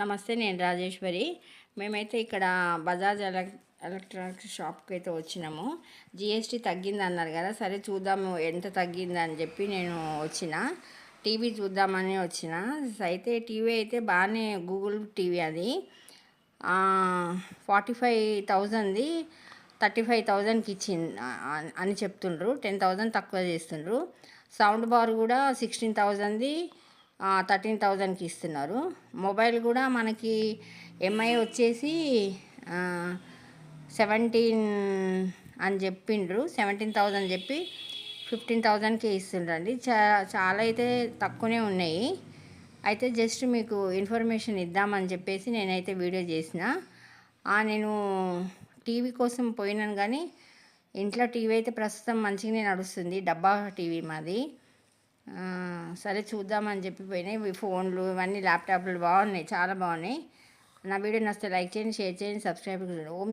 నమస్తే, నేను రాజేశ్వరి. మేమైతే ఇక్కడ బజాజ్ ఎలక్ట్రానిక్స్ షాప్కి అయితే వచ్చినాము. జిఎస్టీ తగ్గింది అన్నారు కదా, సరే చూద్దాము ఎంత తగ్గిందని చెప్పి నేను వచ్చిన. టీవీ చూద్దామని వచ్చిన. అయితే టీవీ అయితే బాగానే, గూగుల్ టీవీ అది 45,000ది 35,000కి ఇచ్చింది అని చెప్తుండ్రు. 10,000 తక్కువ చేస్తుండ్రు. సౌండ్ బార్ కూడా 16,000ది 13,000కి ఇస్తున్నారు. మొబైల్ కూడా మనకి ఎంఐ వచ్చేసి 17 అని చెప్పిండ్రు. 17,000 చెప్పి 15,000కే ఇస్తుండ్రండి. చాలా అయితే తక్కువనే ఉన్నాయి. అయితే జస్ట్ మీకు ఇన్ఫర్మేషన్ ఇద్దామని చెప్పేసి నేనైతే వీడియో చేసిన. నేను టీవీ కోసం పోయినాను, కానీ ఇంట్లో టీవీ అయితే ప్రస్తుతం మంచిగానే నడుస్తుంది. డబ్బా టీవీ మాది. సరే చూద్దామని చెప్పి పోయినాయి. ఫోన్లు ఇవన్నీ ల్యాప్టాప్లు బాగున్నాయి, చాలా బాగున్నాయి. నా వీడియో నచ్చితే లైక్ చేయండి, షేర్ చేయండి, సబ్స్క్రైబ్ చేయండి.